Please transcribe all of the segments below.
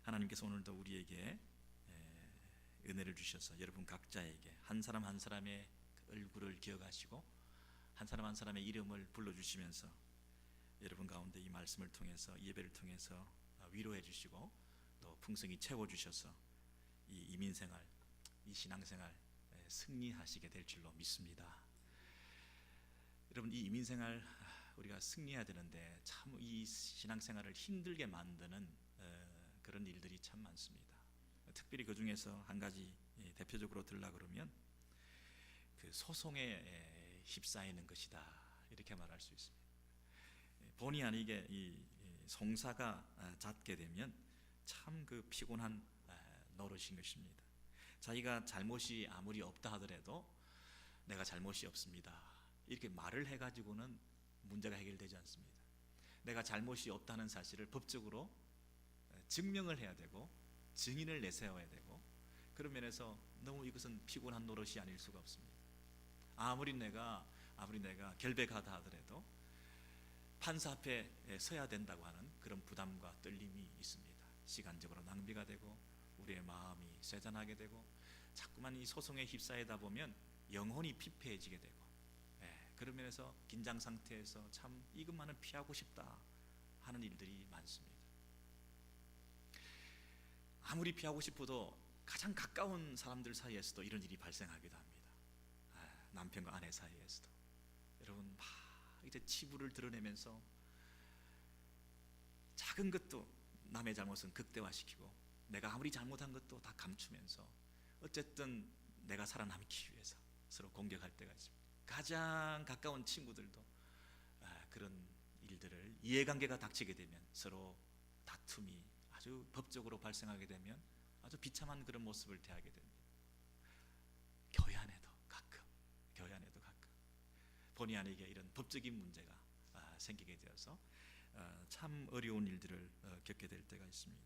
하나님께서 오늘도 우리에게 은혜를 주셔서 여러분 각자에게 한 사람 한 사람의 얼굴을 기억하시고 한 사람 한 사람의 이름을 불러주시면서 여러분 가운데 이 말씀을 통해서, 이 예배를 통해서 위로해 주시고 또 풍성히 채워주셔서 이 이민생활, 이 신앙생활 승리하시게 될 줄로 믿습니다. 여러분, 이 이민생활 우리가 승리해야 되는데 참 이 신앙생활을 힘들게 만드는 그런 일들이 참 많습니다. 특별히 그 중에서 한 가지 대표적으로 들라 그러면 그 소송에 휩싸이는 것이다, 이렇게 말할 수 있습니다. 본의 아니게 이 송사가 잦게 되면 참 그 피곤한 노릇인 것입니다. 자기가 잘못이 아무리 없다 하더라도 내가 잘못이 없습니다, 이렇게 말을 해가지고는 문제가 해결되지 않습니다. 내가 잘못이 없다는 사실을 법적으로 증명을 해야 되고 증인을 내세워야 되고, 그런 면에서 너무 이것은 피곤한 노릇이 아닐 수가 없습니다. 아무리 내가 결백하다 하더라도 판사 앞에 서야 된다고 하는 그런 부담과 떨림이 있습니다. 시간적으로 낭비가 되고 우리의 마음이 쇠잔하게 되고 자꾸만 이 소송에 휩싸이다 보면 영혼이 피폐해지게 되고, 그런 면에서 긴장 상태에서 참 이것만은 피하고 싶다 하는 일들이 많습니다. 아무리 피하고 싶어도 가장 가까운 사람들 사이에서도 이런 일이 발생하기도 합니다. 남편과 아내 사이에서도 여러분 막 이제 치부를 드러내면서 작은 것도 남의 잘못은 극대화시키고 내가 아무리 잘못한 것도 다 감추면서 어쨌든 내가 살아남기 위해서 서로 공격할 때가 있습니다. 가장 가까운 친구들도 그런 일들을, 이해관계가 닥치게 되면 서로 다툼이 아주 법적으로 발생하게 되면 아주 비참한 그런 모습을 대하게 됩니다. 교회 안에도 가끔 본의 아니게 이런 법적인 문제가 생기게 되어서 참 어려운 일들을 겪게 될 때가 있습니다.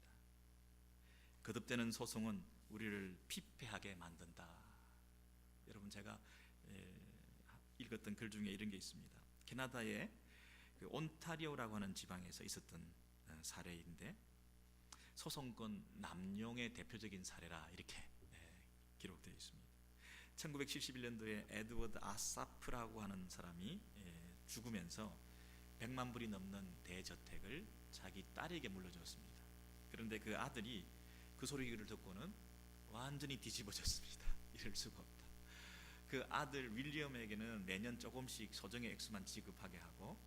거듭되는 소송은 우리를 피폐하게 만든다. 여러분, 제가 읽었던 글 중에 이런 게 있습니다. 캐나다의 그 온타리오라고 하는 지방에서 있었던 사례인데 소송권 남용의 대표적인 사례라 이렇게 기록되어 있습니다. 1971년도에 에드워드 아사프라고 하는 사람이 죽으면서 100만 불이 넘는 대저택을 자기 딸에게 물려줬습니다. 그런데 그 아들이 그 소리를 듣고는 완전히 뒤집어졌습니다. 이럴 수가 없다. 그 아들 윌리엄에게는 매년 조금씩 소정의 액수만 지급하게 하고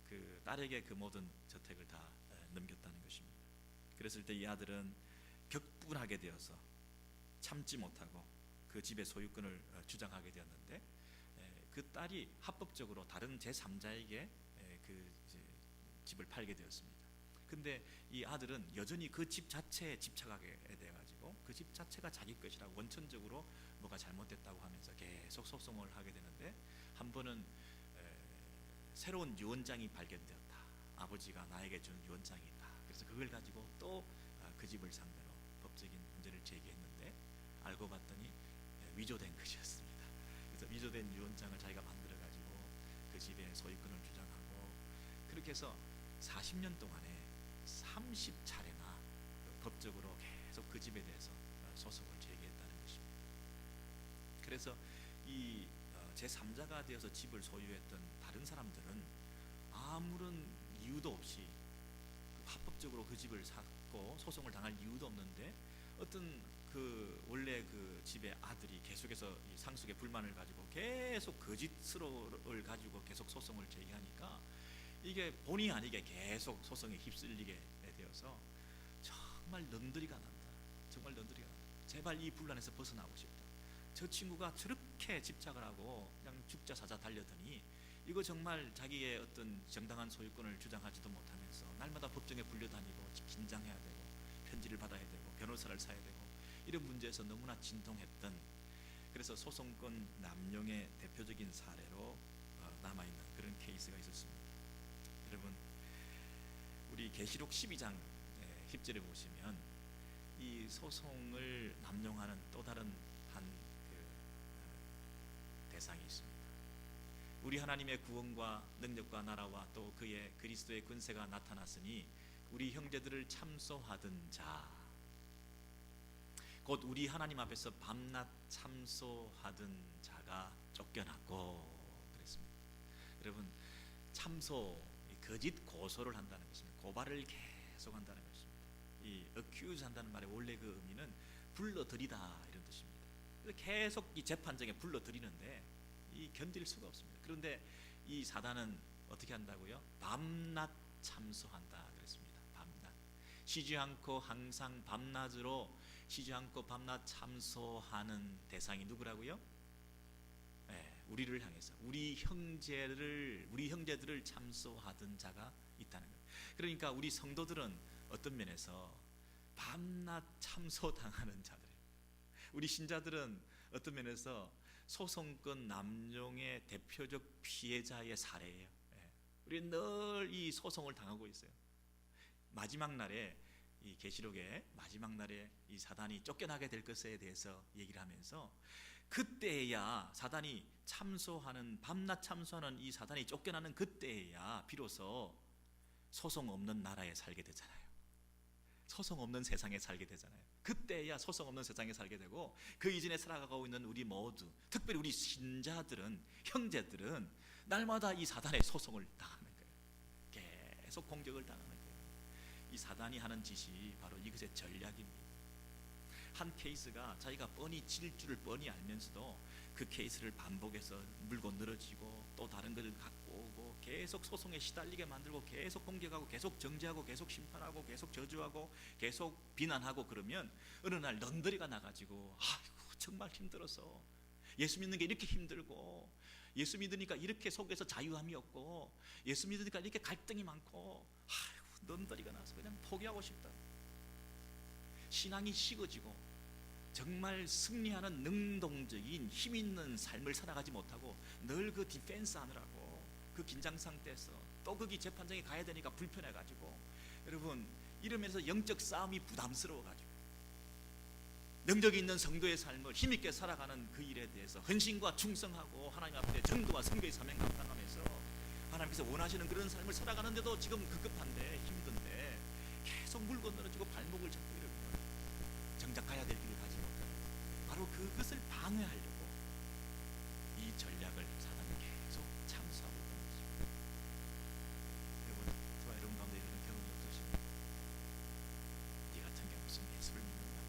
그 딸에게 그 모든 저택을 다 넘겼다는 것입니다. 그랬을 때 이 아들은 격분하게 되어서 참지 못하고 그 집의 소유권을 주장하게 되었는데, 그 딸이 합법적으로 다른 제3자에게 그 집을 팔게 되었습니다. 근데 이 아들은 여전히 그 집 자체에 집착하게 돼가지고 그 집 자체가 자기 것이라고 원천적으로 뭐가 잘못됐다고 하면서 계속 소송을 하게 되는데, 한 번은 새로운 유언장이 발견되었다. 아버지가 나에게 준 유언장이 있다. 그래서 그걸 가지고 또 그 집을 상대로 법적인 문제를 제기했는데 알고 봤더니 위조된 것이었습니다. 그래서 위조된 유언장을 자기가 만들어 가지고 그 집의 소유권을 주장하고, 그렇게 해서 40년 동안에 30차례나 법적으로 계속 그 집에 대해서 소송을 제기했다는 것입니다. 그래서 이 제3자가 되어서 집을 소유했던 다른 사람들은 아무런 이유도 없이 합법적으로 그 집을 샀고 소송을 당할 이유도 없는데, 어떤 그 원래 그 집의 아들이 계속해서 이 상속의 불만을 가지고 계속 거짓을 가지고 계속 소송을 제기하니까 이게 본의 아니게 계속 소송에 휩쓸리게 되어서 정말 넌더리가 난다. 제발 이 분란에서 벗어나고 싶다. 저 친구가 저렇게 집착을 하고 그냥 죽자 사자 달려더니 이거 정말 자기의 어떤 정당한 소유권을 주장하지도 못하면서 날마다 법정에 불려다니고 긴장해야 되고 편지를 받아야 되고 변호사를 사야 되고 이런 문제에서 너무나 진통했던, 그래서 소송권 남용의 대표적인 사례로 남아있는 그런 케이스가 있었습니다. 여러분, 우리 계시록 12장 10절에 보시면 이 소송을 남용하는 또 다른 한 대상이 있습니다. 우리 하나님의 구원과 능력과 나라와 또 그의 그리스도의 권세가 나타났으니 우리 형제들을 참소하던 자, 곧 우리 하나님 앞에서 밤낮 참소하던 자가 쫓겨났고 그랬습니다. 여러분, 참소, 거짓 고소를 한다는 것입니다. 고발을 계속 한다는 것입니다. 이 accuse 한다는 말의 원래 그 의미는 불러들이다 이런 뜻입니다. 그래서 계속 이 재판정에 불러들이는데 이 견딜 수가 없습니다. 그런데 이 사단은 어떻게 한다고요? 밤낮 참소한다 그랬습니다. 밤낮, 쉬지 않고 항상 밤낮으로 쉬지 않고 밤낮 참소하는 대상이 누구라고요? 네, 우리를 향해서 우리 형제들을 참소하던 자가 있다는 거예요. 그러니까 우리 성도들은 어떤 면에서 밤낮 참소당하는 자들이에요. 우리 신자들은 어떤 면에서 소송권 남용의 대표적 피해자의 사례예요. 우리는 늘 이 소송을 당하고 있어요. 마지막 날에 이 계시록의 마지막 날에 이 사단이 쫓겨나게 될 것에 대해서 얘기를 하면서 그때야 사단이 참소하는 밤낮 참소하는 이 사단이 쫓겨나는 그때야 비로소 소송 없는 나라에 살게 되잖아요. 소송 없는 세상에 살게 되잖아요. 그때야 소송 없는 세상에 살게 되고 그 이전에 살아가고 있는 우리 모두, 특별히 우리 신자들은, 형제들은 날마다 이 사단의 소송을 당하는 거예요. 계속 공격을 당하는 거예요. 이 사단이 하는 짓이 바로 이것의 전략입니다. 한 케이스가 자기가 뻔히 질 줄을 뻔히 알면서도 그 케이스를 반복해서 물고 늘어지고 또 다른 것을 갖고 오고 계속 소송에 시달리게 만들고 계속 공격하고 계속 정죄하고 계속 심판하고 계속 저주하고 계속 비난하고 그러면 어느 날 넌더리가 나가지고 아이고 정말 힘들어서 예수 믿는 게 이렇게 힘들고 예수 믿으니까 이렇게 속에서 자유함이 없고 예수 믿으니까 이렇게 갈등이 많고 아이고 넌더리가 나서 그냥 포기하고 싶다. 신앙이 식어지고 정말 승리하는 능동적인 힘 있는 삶을 살아가지 못하고 늘 그 디펜스 하느라고 그 긴장 상태에서 또 거기 재판장에 가야 되니까 불편해가지고 여러분 이러면서 영적 싸움이 부담스러워가지고 능력이 있는 성도의 삶을 힘있게 살아가는 그 일에 대해서 헌신과 충성하고 하나님 앞에 전도와 선교의 사명 감당하면서 하나님께서 원하시는 그런 삶을 살아가는데도 지금 급급한데 힘든데 계속 물고 늘어지고 발목을 잡고 이러면 정작 가야 될 길을 가지 못하는 바로 그것을 방해하려고 이 전략을 사단이 계속 참수하고 있다는 것입니다. 여러분, 저와 여러분 가운데 이런 경험이 없으십니까? 네 같은 경우 무슨 예수를 믿는다고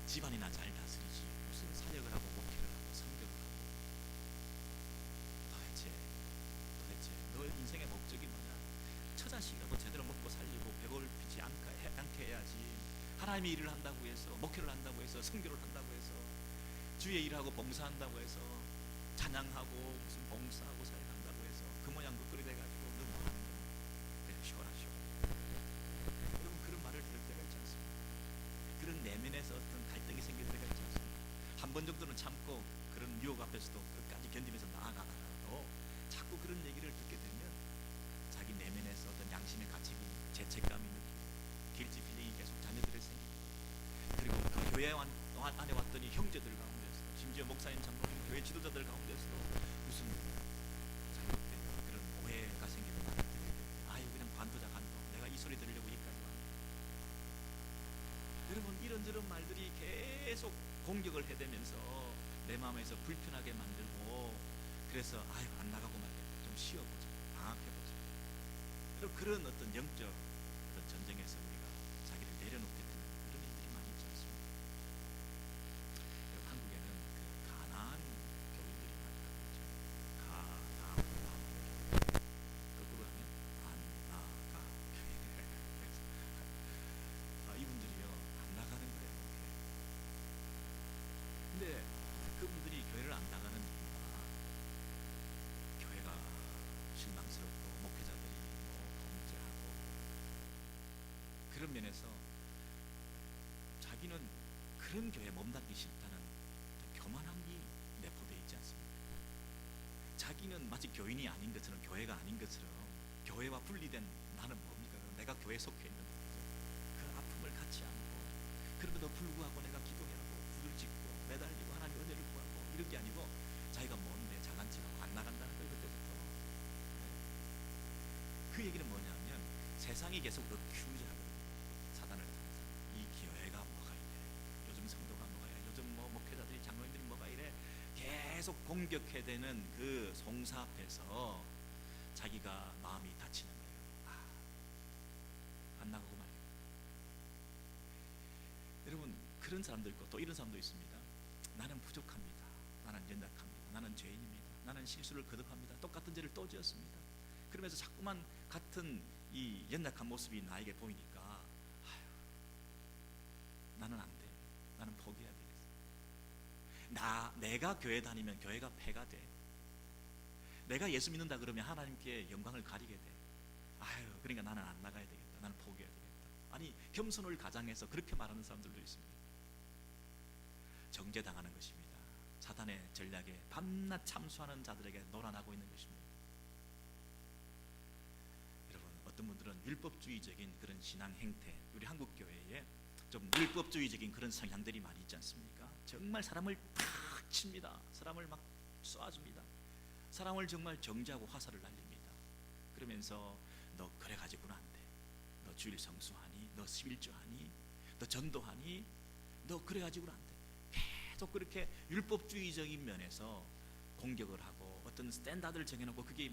집안이나 잘 다스리지 무슨 사역을 하고 목회를 하고 성경을 하고 도대체 너 인생의 목적이 뭐냐? 처자식이라도 제대로 먹고 살리고 배고프지 않게 해야지. 하나님의 일을 한다고 해서 목회를 한다고 해서 선교를 한다고 해서 주의 일하고 봉사한다고 해서 찬양하고 무슨 봉사하고 사역한다고 해서 그 모양 그 꼴이 돼가지고 너 뭐 하는 거야? 그냥 쉬어라시오. 여러분 그런 말을 들을 때가 있지 않습니까? 그런 내면에서 어떤 갈등이 생길 때가 있지 않습니까? 한 번 정도는 참고 그런 유혹 앞에서도 끝까지 견디면서 나아가다가도 자꾸 그런 얘기를 듣게 되면 자기 내면에서 어떤 양심의 가치고 죄책감이 느끼고 길지 필링이 계속 자녀들을 생기고 그리고 그 교회 안에 왔더니 형제들 가운데서 심지어 목사님 장로님 교회 지도자들 가운데서도 무슨 잘못된 그런 오해가 생기는 말을 듣게 되면 아유 그냥 관두자 관둬 내가 이 소리 들으려고 여기까지 왔네. 여러분 이런저런 말들이 계속 공격을 해대면서 내 마음에서 불편하게 만들고 그래서 아유 안 나가고 말겠다 좀 쉬어보자 방학해보자. 그런 어떤 영적 어떤 전쟁에서 우리가 자기를 내려놓게 되는 그런 일들이 많이 있지 않습니까? 한국에는 그 가나안 교인들이 많이 가죠. 거꾸로 하면 안나가 교인들. 이분들이요 안 나가는 거예요. 근데 그분들이 교회를 안 나가는 이유가 교회가 실망스럽고 목회자들이 범죄하고 그런 면에서 자기는 그런 교회에 몸담기 싫다는 교만함이 내포되어 있지 않습니까? 자기는 마치 교인이 아닌 것처럼 교회가 아닌 것처럼 교회와 분리된 나는 뭡니까? 내가 교회에 속해 있는 그 아픔을 같이 안고 그럼에도 불구하고 내가 기도하고 부들짓고 매달리고 하나님 은혜를 구하고 이런 게 아니고 자기가 뭔데 자간치고 안 나간다는 거예요. 그때부터 그 얘기는 뭐냐면 세상이 계속 어큐즈하거든요. 사단을 이 공격해대는 그 송사 앞에서 자기가 마음이 다치는 거예요. 안 나가고 말이에요. 여러분, 그런 사람도 있고 또 이런 사람도 있습니다. 나는 부족합니다. 나는 연약합니다. 나는 죄인입니다. 나는 실수를 거듭합니다. 똑같은 죄를 또 지었습니다. 그러면서 자꾸만 같은 이 연약한 모습이 나에게 보이니까 나는 안 돼. 나는 포기해야 되겠어. 내가 교회 다니면 교회가 폐가 돼. 내가 예수 믿는다 그러면 하나님께 영광을 가리게 돼. 그러니까 나는 안 나가야 되겠다. 나는 포기해야 되겠다. 아니, 겸손을 가장해서 그렇게 말하는 사람들도 있습니다. 정죄당하는 것입니다. 사탄의 전략에 밤낮 참수하는 자들에게 놀아나고 있는 것입니다. 여러분, 어떤 분들은 율법주의적인 그런 신앙 행태, 우리 한국 교회에 좀 율법주의적인 그런 성향들이 많이 있지 않습니까? 정말 사람을 팍 칩니다. 사람을 막 쏘아줍니다. 사람을 정말 정죄하고 화살을 날립니다. 그러면서 너 그래 가지고는 안 돼. 너 주일 성수하니? 너 11조하니? 너 전도하니? 너 그래 가지고는 안 돼. 계속 그렇게 율법주의적인 면에서 공격을 하고 어떤 스탠다드를 정해놓고 그게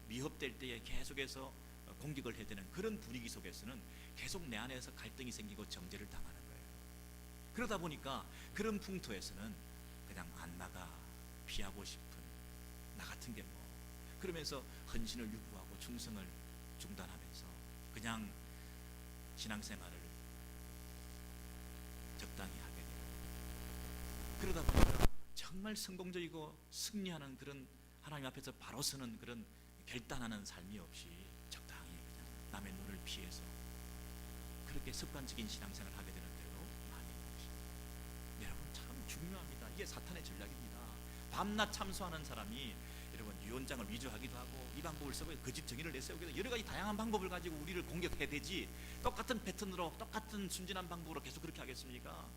미흡될 때에 계속해서 공격을 해야 되는 그런 분위기 속에서는 계속 내 안에서 갈등이 생기고 정죄를 당하는 거예요. 그러다 보니까 그런 풍토에서는 그냥 안 나가, 피하고 싶은 나 같은 게 뭐, 그러면서 헌신을 유구하고 충성을 중단하면서 그냥 신앙생활을 적당히 하게 돼요. 그러다 보니까 정말 성공적이고 승리하는 그런 하나님 앞에서 바로 서는 그런 결단하는 삶이 없이 적당히 그냥 남의 눈을 피해서 그렇게 습관적인 신앙생활을 하게 되는 때도 많이 있는 것입니다. 여러분, 참 중요합니다. 이게 사탄의 전략입니다. 밤낮 참수하는 사람이 여러분 유언장을 위조하기도 하고 이 방법을 써서 거짓 정의를 내세우기도 하고 여러 가지 다양한 방법을 가지고 우리를 공격해야 되지, 똑같은 패턴으로 똑같은 순진한 방법으로 계속 그렇게 하겠습니까?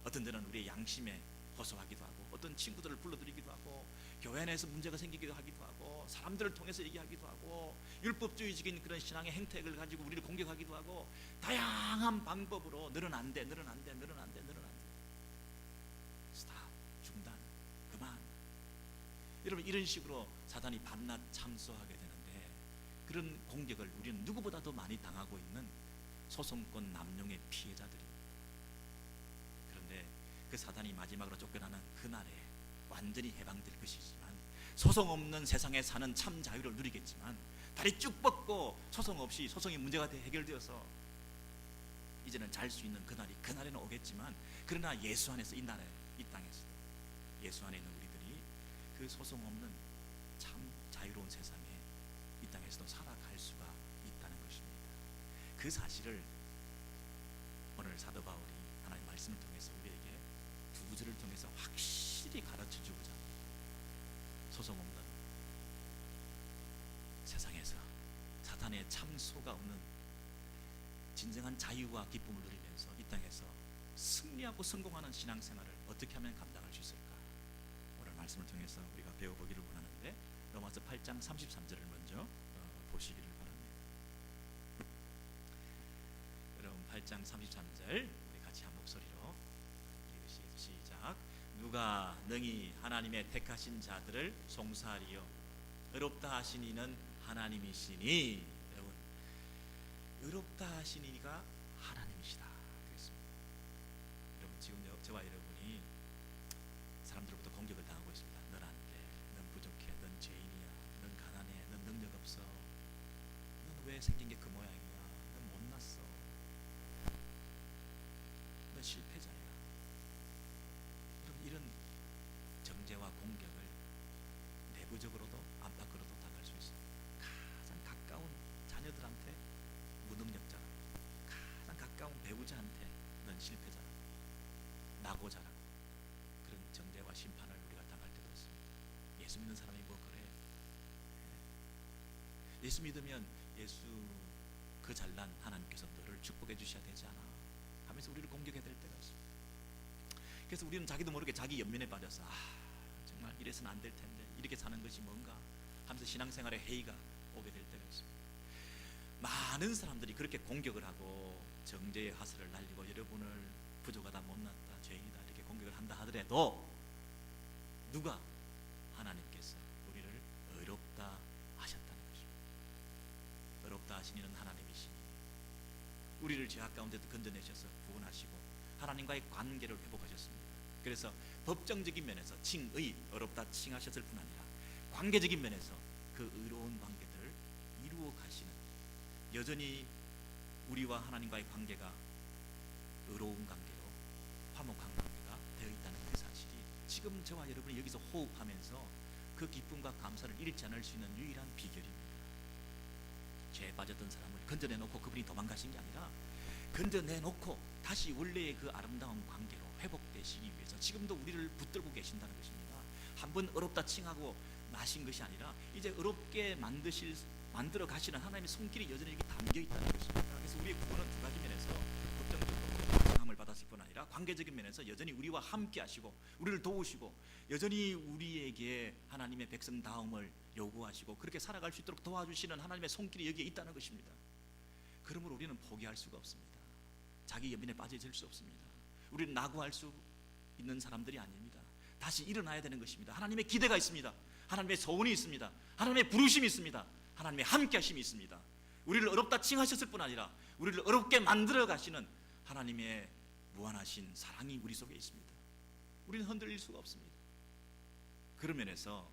어떤 데는 우리의 양심에 호소하기도 하고 어떤 친구들을 불러들이기도 하고 교회 내에서 문제가 생기기도 하기도 하고 사람들을 통해서 얘기하기도 하고 율법주의적인 그런 신앙의 행태를 가지고 우리를 공격하기도 하고 다양한 방법으로 너는 안 돼, 너는 안 돼, 너는 안 돼, 너는 안 돼. 스탑, 중단, 그만. 여러분, 이런 식으로 사단이 밤낮 참수하게 되는데 그런 공격을 우리는 누구보다 더 많이 당하고 있는 소송권 남용의 피해자들입니다. 그런데 그 사단이 마지막으로 쫓겨나는 그날에 완전히 해방될 것이지만 소송 없는 세상에 사는 참 자유를 누리겠지만 다리 쭉 뻗고 소송 없이 소송이 문제가 해결되어서 이제는 잘 수 있는 그날에는 오겠지만 그러나 예수 안에서 이 땅에서 예수 안에 있는 우리들이 그 소송 없는 참 자유로운 세상에 이 땅에서도 살아갈 수가 있다는 것입니다. 그 사실을 오늘 사도 바울이 하나님 말씀을 통해서 우리에게 두 구절을 통해서 확실히 가르쳐 주고자 합니다. 소송 없는 세상에서 사탄의 참소가 없는 진정한 자유와 기쁨을 누리면서 이 땅에서 승리하고 성공하는 신앙생활을 어떻게 하면 감당할 수 있을까? 오늘 말씀을 통해서 우리가 배워보기를 원하는데 로마서 8장 33절을 먼저 보시기를 바랍니다. 여러분, 8장 33절 우리 같이 한 목소리로 시작. 누가 능히 하나님의 택하신 자들을 송사하리요? 의롭다 하신 이는 하나님이시니. 여러분, 의롭다 하신 이가 하나님이시다 그랬습니다. 여러분, 지금 저와 여러분이 사람들로부터 공격을 당하고 있습니다. 넌 안 돼, 넌 부족해, 넌 죄인이야, 넌 가난해, 넌 능력 없어, 넌 왜 생긴 게 그 모양이야, 넌 못났어, 넌 실패자야. 이런 정죄와 공격을 내부적으로도 안팎으로도 당할 수 있어요. 가장 가까운 자녀들한테 무능력자라고, 가장 가까운 배우자한테 넌 실패자라고, 낙오자라고, 그런 정죄와 심판을 우리가 당할 때도 있습니다. 예수 믿는 사람이 뭐 그래? 예수 믿으면 예수 그 잘난 하나님께서 너를 축복해 주셔야 되지 않아 하면서 우리를 공격해야 될 때가 있습니다. 그래서 우리는 자기도 모르게 자기 연민에 빠져서 정말 이래서는 안 될 텐데, 이렇게 사는 것이 뭔가 하면서 신앙생활에 회의가 오게 될 때가 있습니다. 많은 사람들이 그렇게 공격을 하고 정죄의 화살을 날리고 여러분을 부족하다, 못났다, 죄인이다 이렇게 공격을 한다 하더라도 누가 하나님께서 우리를 어렵다 하셨다는 것입니다. 어렵다 하신 이는 하나님이시니 우리를 죄악 가운데도 건져내셔서 구원하시고 하나님과의 관계를 회복하셨습니다. 그래서 법정적인 면에서 칭의, 어렵다 칭하셨을 뿐 아니라 관계적인 면에서 그 의로운 관계들을 이루어 가시는, 여전히 우리와 하나님과의 관계가 의로운 관계로 화목한 관계가 되어 있다는 그 사실이 지금 저와 여러분이 여기서 호흡하면서 그 기쁨과 감사를 잃지 않을 수 있는 유일한 비결입니다. 죄에 빠졌던 사람을 건져내놓고 그분이 도망가신 게 아니라 건져내놓고 다시 원래의 그 아름다운 관계로 회복되시기 위해서 지금도 우리를 붙들고 계신다는 것입니다. 한번 어렵다 칭하고 마신 것이 아니라 이제 어렵게 만들어 가시는 하나님의 손길이 여전히 여기 담겨 있다는 것입니다. 그래서 우리의 구원은 두 가지 면에서 법정적으로 상함을 받았을 뿐 아니라 관계적인 면에서 여전히 우리와 함께 하시고 우리를 도우시고 여전히 우리에게 하나님의 백성다움을 요구하시고 그렇게 살아갈 수 있도록 도와주시는 하나님의 손길이 여기에 있다는 것입니다. 그러므로 우리는 포기할 수가 없습니다. 자기 연민에 빠져있을 수 없습니다. 우리는 낙오할 수 있는 사람들이 아닙니다. 다시 일어나야 되는 것입니다. 하나님의 기대가 있습니다. 하나님의 소원이 있습니다. 하나님의 부르심이 있습니다. 하나님의 함께하심이 있습니다. 우리를 어렵다 칭하셨을 뿐 아니라 우리를 어렵게 만들어 가시는 하나님의 무한하신 사랑이 우리 속에 있습니다. 우리는 흔들릴 수가 없습니다. 그런 면에서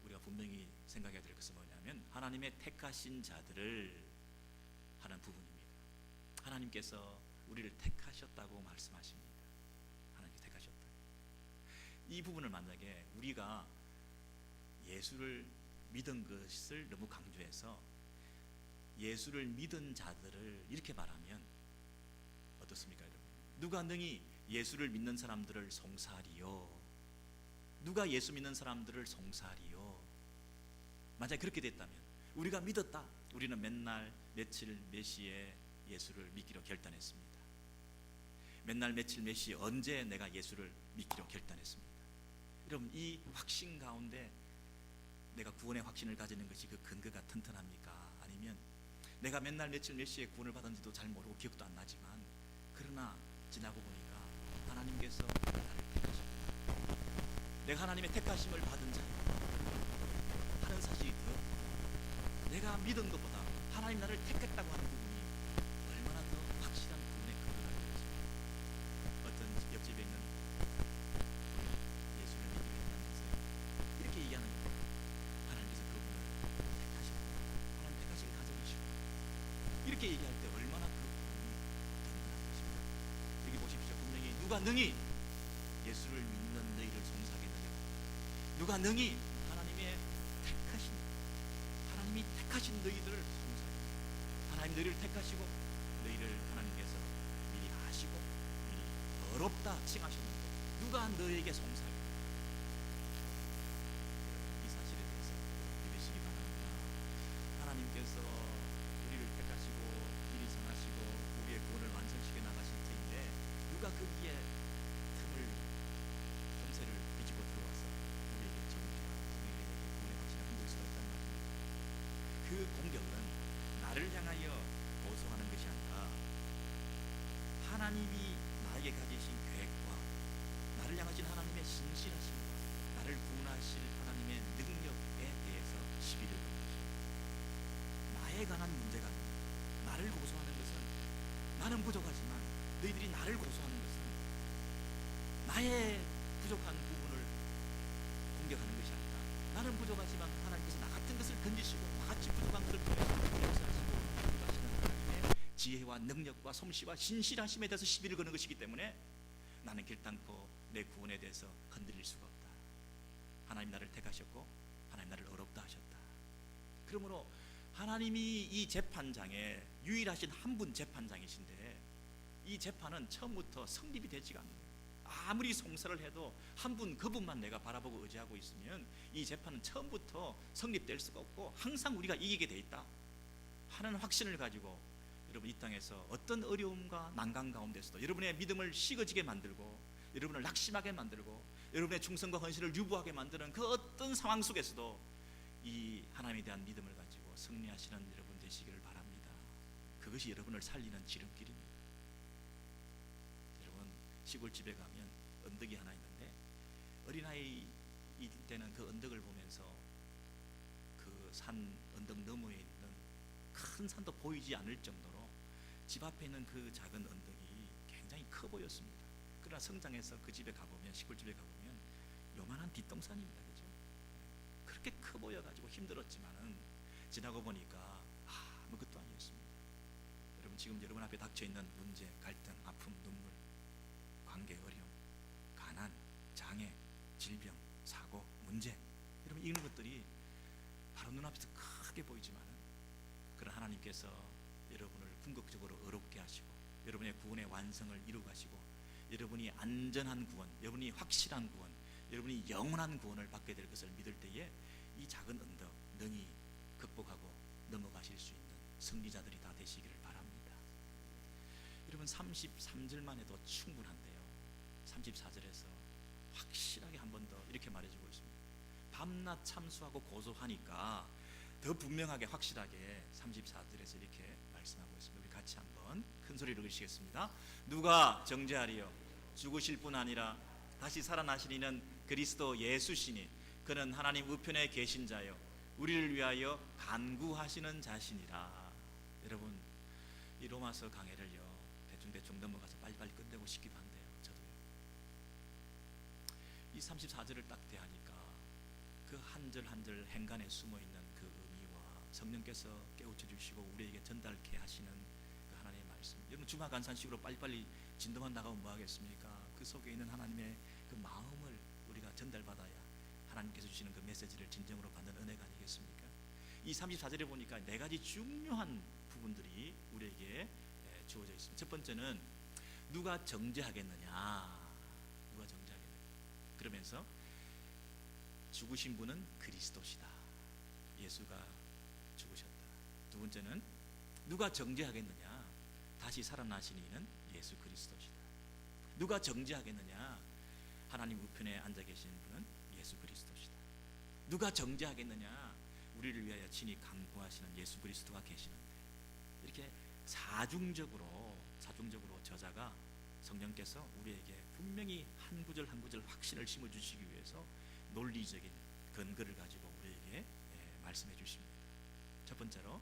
우리가 분명히 생각해야 될 것은 뭐냐면 하나님의 택하신 자들을 하는 부분입니다. 하나님께서 우리를 택하셨다고 말씀하십니다. 하나님이 택하셨다. 이 부분을 만약에 우리가 예수를 믿은 것을 너무 강조해서 예수를 믿은 자들을 이렇게 말하면 어떻습니까, 여러분? 누가 능히 예수를 믿는 사람들을 송사하리요? 누가 예수 믿는 사람들을 송사하리요? 만약 그렇게 됐다면 우리가 믿었다. 우리는 맨날 며칠 몇 시에 예수를 믿기로 결단했습니다. 맨날 며칠 몇 시에 언제 내가 예수를 믿기로 결단했습니다. 여러분, 이 확신 가운데 내가 구원의 확신을 가지는 것이 그 근거가 튼튼합니까? 아니면 내가 맨날 며칠 몇 시에 구원을 받은지도 잘 모르고 기억도 안 나지만 그러나 지나고 보니까 하나님께서 나를 택하십니다. 내가 하나님의 택하심을 받은 자 하는 사실이 되었고 내가 믿은 것보다 하나님 나를 택했다고 하는 부분이 얼마나 더 확실한 구원의 근거가 되겠습니까? 어떤 옆집에 있는 예수를 믿기 위해서 이렇게 얘기하는 거예요. 하나님께서 그분을 택하시고 하나님 택하신 가정이시고 이렇게 얘기할 때 얼마나 그 부분이 든든한 것입니까? 여기 보십시오. 분명히 누가 능히 예수를 믿는 너희를 송사하겠느냐, 누가 능히 하나님의 택하신, 하나님이 택하신 너희들을 송사하겠느냐. 하나님 너희를 택하시고 너희를 하나님께서 미리 아시고 미리 어렵다 칭하셨는데 누가 너희에게 송사하겠느냐. 이 사실에 대해서 믿으시기 바랍니다. 하나님께서 우리를 택하시고 미리 정하시고 우리의 구원을 완성시켜 나가실 텐데 누가 거기에 틈새를 비집어 들어와서 우리에게 정죄하고 우리에게 구원의 확신을 흔들 수가 있단 말입니다. 그 공격은 나를 향하여 고소하는 것이 아니라 하나님이 나에게 가지신 계획과 나를 향하신 하나님의 신실하심과 나를 구원하실 하나님의 능력에 대해서 시비를 거는 것입니다. 나에 관한 문제가 아니라 나를 고소하는 것은 나는 부족하지만 너희들이 나를 고소하는 것은 나의 부족한 부분을 공격하는 것이 아니라 나는 부족하지만 하나님께서 나 같은 것을 던지시고 나같이 부족한 것을 통해서 역사하시고 인도하시는 하나님의 지혜와 능력과 솜씨와 신실하심에 대해서 시비를 거는 것이기 때문에 나는 결단코 내 구원에 대해서 흔들릴 수가 없다. 하나님 나를 택하셨고 하나님 나를 어렵다 하셨다. 그러므로 하나님이 이 재판장에 유일하신 한 분 재판장이신데 이 재판은 처음부터 성립이 되지가 않는, 아무리 송사를 해도 한 분 그분만 내가 바라보고 의지하고 있으면 이 재판은 처음부터 성립될 수가 없고 항상 우리가 이기게 돼 있다 하는 확신을 가지고 여러분 이 땅에서 어떤 어려움과 난관 가운데서도 여러분의 믿음을 식어지게 만들고 여러분을 낙심하게 만들고 여러분의 충성과 헌신을 유보하게 만드는 그 어떤 상황 속에서도 이 하나님에 대한 믿음을 가지고 승리하시는 여러분 되시기를 바랍니다. 그것이 여러분을 살리는 지름길입니다. 여러분 시골집에 가면 언덕이 하나 있는데 어린아이 이때는 그 언덕을 보면서 그 산 언덕 너머에 있는 큰 산도 보이지 않을 정도로 집 앞에 있는 그 작은 언덕이 굉장히 커 보였습니다. 그러나 성장해서 그 집에 가보면, 시골집에 가보면 요만한 뒷동산입니다. 그죠? 그렇게 커 보여가지고 힘들었지만은 지나고 보니까 아무것도 아니었습니다. 여러분, 지금 여러분 앞에 닥쳐있는 문제, 갈등, 아픔, 눈물, 관계 어려움, 가난, 장애, 질병, 사고, 문제, 여러분 이런 것들이 바로 눈앞에서 크게 보이지만은 그런 하나님께서 여러분을 궁극적으로 어렵게 하시고 여러분의 구원의 완성을 이루가시고 여러분이 안전한 구원, 여러분이 확실한 구원, 여러분이 영원한 구원을 받게 될 것을 믿을 때에 이 작은 언덕 능히 극복하고 넘어가실 수 있는 승리자들이 다 되시기를 바랍니다. 여러분 33절만 해도 충분한데요, 34절에서 확실하게 한 번 더 이렇게 말해주고 있습니다. 밤낮 참수하고 고소하니까 더 분명하게 확실하게 34절에서 이렇게 말씀하고 있습니다. 우리 같이 한번 큰 소리로 읽으시겠습니다. 누가 정죄하리요? 죽으실 뿐 아니라 다시 살아나시리는 그리스도 예수시니 그는 하나님 우편에 계신 자요 우리를 위하여 간구하시는 자신이라. 여러분, 이 로마서 강해를요 대충 넘어가서 빨리빨리 끝내고 싶기도 한데요, 저도요. 이 34절을 딱 대하니까 그 한 절 한 절 행간에 숨어있는 그 의미와 성령께서 깨우쳐 주시고 우리에게 전달케 하시는 그 하나님의 말씀, 여러분 중화간산식으로 빨리빨리 진도만 나가면 뭐하겠습니까? 그 속에 있는 하나님의 그 마음을 우리가 전달받아야 하나님께서 주시는 그 메시지를 진정으로 받는 은혜가 아니겠습니까? 이 34절에 보니까 네 가지 중요한 부분들이 우리에게 주어져 있습니다. 첫 번째는 누가 정죄하겠느냐, 누가 정죄하겠느냐. 그러면서 죽으신 분은 그리스도시다, 예수가 죽으셨다. 두 번째는 누가 정죄하겠느냐, 다시 살아나신 이는 예수 그리스도시다. 누가 정죄하겠느냐, 하나님 우편에 앉아 계신 분은 예수 그리스도시다. 누가 정죄하겠느냐, 우리를 위하여 친히 간구하시는 예수 그리스도가 계시는데. 이렇게 사중적으로 저자가 성령께서 우리에게 분명히 한 구절 한 구절 확신을 심어주시기 위해서 논리적인 근거를 가지고 우리에게 말씀해 주십니다. 첫 번째로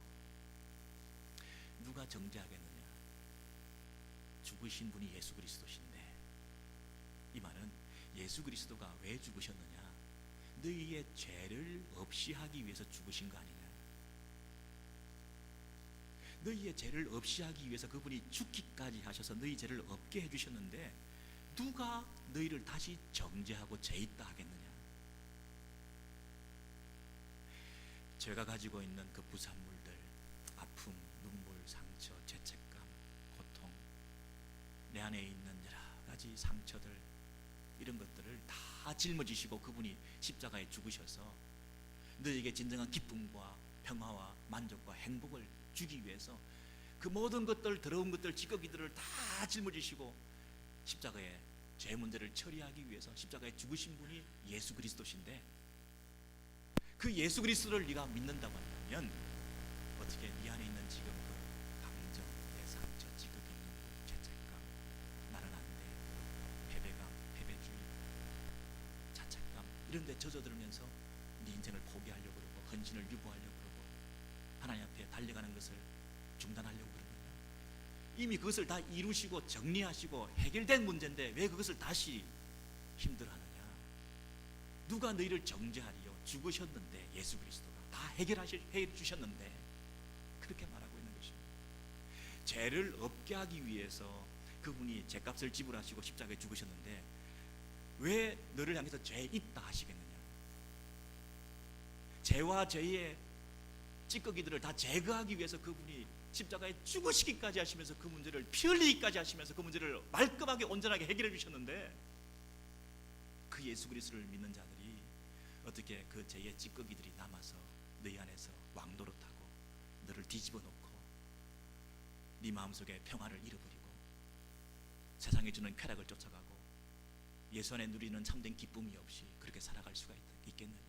누가 정죄하겠느냐, 죽으신 분이 예수 그리스도신데, 이 말은 예수 그리스도가 왜 죽으셨느냐, 너희의 죄를 없이 하기 위해서 죽으신 거 아니냐. 너희의 죄를 없이 하기 위해서 그분이 죽기까지 하셔서 너희 죄를 없게 해주셨는데 누가 너희를 다시 정죄하고 죄 있다 하겠느냐. 죄가 가지고 있는 그 부산물들, 아픔, 눈물, 상처, 죄책감, 고통, 내 안에 있는 여러 가지 상처들, 이런 것들을 다 짊어지시고 그분이 십자가에 죽으셔서 너에게 진정한 기쁨과 평화와 만족과 행복을 주기 위해서 그 모든 것들, 더러운 것들, 찌꺼기들을 다 짊어지시고 십자가에 죄 문제를 처리하기 위해서 십자가에 죽으신 분이 예수 그리스도신데, 그 예수 그리스도를 네가 믿는다고 한다면 어떻게 네 안에 있는 지금 그 감정, 내 상처, 찌꺼기, 눈물, 죄책감, 나는 안 돼, 패배감, 패배주의, 자책감, 이런 데 젖어들면서 네 인생을 포기하려고 그러고 헌신을 유보하려고 그러고 하나님 앞에 달려가는 것을 중단하려고 그러느냐. 이미 그것을 다 이루시고 정리하시고 해결된 문제인데 왜 그것을 다시 힘들어하느냐. 누가 너희를 정죄하리요? 죽으셨는데, 예수 그리스도가 다 해결해 주셨는데, 그렇게 말하고 있는 것입니다. 죄를 없게 하기 위해서 그분이 죄값을 지불하시고 십자가에 죽으셨는데 왜 너를 향해서 죄 있다 하시겠느냐. 죄와 죄의 찌꺼기들을 다 제거하기 위해서 그분이 십자가에 죽으시기까지 하시면서 그 문제를 피 흘리기까지 하시면서 그 문제를 말끔하게 온전하게 해결해 주셨는데, 그 예수 그리스도를 믿는 자들이 어떻게 그 죄의 찌꺼기들이 남아서 너희 안에서 왕노릇하고 너를 뒤집어 놓고 네 마음속에 평화를 잃어버리고 세상에 주는 쾌락을 쫓아가고 예수 안에 누리는 참된 기쁨이 없이 그렇게 살아갈 수가 있겠느냐.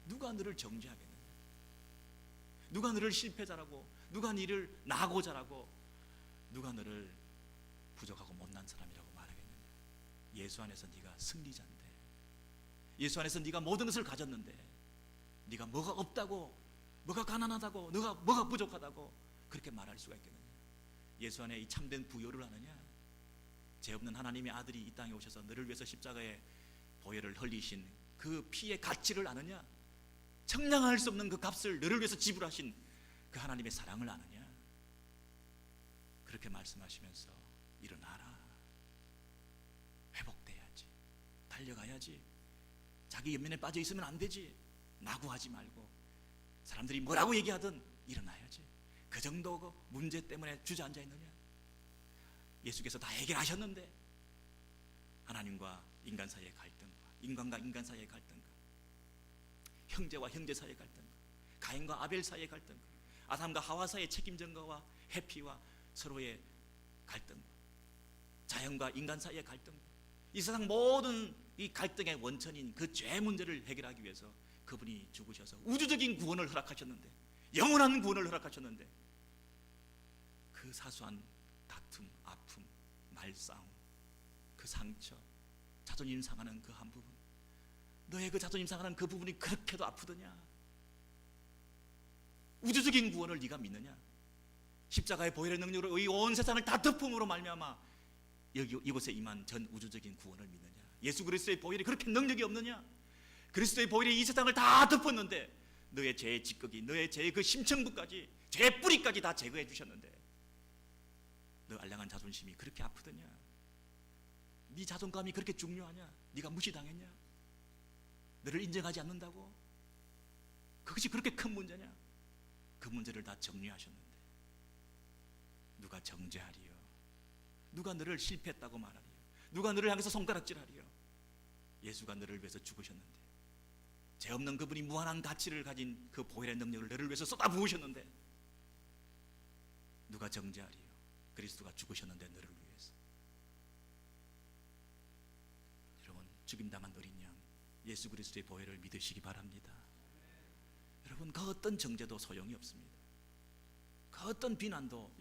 누가 너를 정죄하겠느냐. 누가 너를 실패자라고, 누가 너를 낙오자라고, 누가 너를 부족하고 못난 사람이라고 말하겠느냐. 예수 안에서 네가 승리자인데, 예수 안에서 네가 모든 것을 가졌는데 네가 뭐가 없다고, 뭐가 가난하다고, 너가 뭐가 부족하다고 그렇게 말할 수가 있겠느냐? 예수 안에 이 참된 부요를 아느냐? 죄 없는 하나님의 아들이 이 땅에 오셔서 너를 위해서 십자가에 보혈을 흘리신 그 피의 가치를 아느냐? 청량할 수 없는 그 값을 너를 위해서 지불하신 그 하나님의 사랑을 아느냐? 그렇게 말씀하시면서 일어나라, 회복돼야지, 달려가야지, 자기 연민에 빠져 있으면 안 되지, 낙오하지 말고 사람들이 뭐라고 얘기하든 일어나야지. 그 정도 그 문제 때문에 주저앉아 있느냐? 예수께서 다 해결하셨는데 하나님과 인간 사이의 갈등과 인간과 인간 사이의 갈등과 형제와 형제 사이의 갈등과 가인과 아벨 사이의 갈등과 아담과 하와 사이의 책임 전가와 회피와 서로의 갈등과 자연과 인간 사이의 갈등과 이 세상 모든 이 갈등의 원천인 그 죄 문제를 해결하기 위해서 그분이 죽으셔서 우주적인 구원을 허락하셨는데, 영원한 구원을 허락하셨는데, 그 사소한 다툼, 아픔, 말싸움, 그 상처, 자존심 상하는 그 한 부분, 너의 그 자존심 상하는 그 부분이 그렇게도 아프더냐? 우주적인 구원을 네가 믿느냐? 십자가의 보혈의 능력으로 이 온 세상을 다 덮음으로 말미암아 여기 이곳에 임한 전 우주적인 구원을 믿느냐? 예수 그리스도의 보혈이 그렇게 능력이 없느냐? 그리스도의 보혈이 이 세상을 다 덮었는데 너의 죄의 찌꺼기, 너의 죄의 그 심층부까지, 죄의 뿌리까지 다 제거해 주셨는데 너 알량한 자존심이 그렇게 아프더냐? 네 자존감이 그렇게 중요하냐? 네가 무시당했냐? 너를 인정하지 않는다고? 그것이 그렇게 큰 문제냐? 그 문제를 다 정리하셨는데 누가 정죄하리요? 누가 너를 실패했다고 말하리요? 누가 너를 향해서 손가락질하리요? 예수가 너를 위해서 죽으셨는데, 죄 없는 그분이 무한한 가치를 가진 그 보혈의 능력을 너를 위해서 쏟아부으셨는데 누가 정죄하리요? 그리스도가 죽으셨는데 너를 위해서. 여러분, 죽임당한 어린 양 예수 그리스도의 보혈을 믿으시기 바랍니다. 여러분, 그 어떤 정죄도 소용이 없습니다. 그 어떤 비난도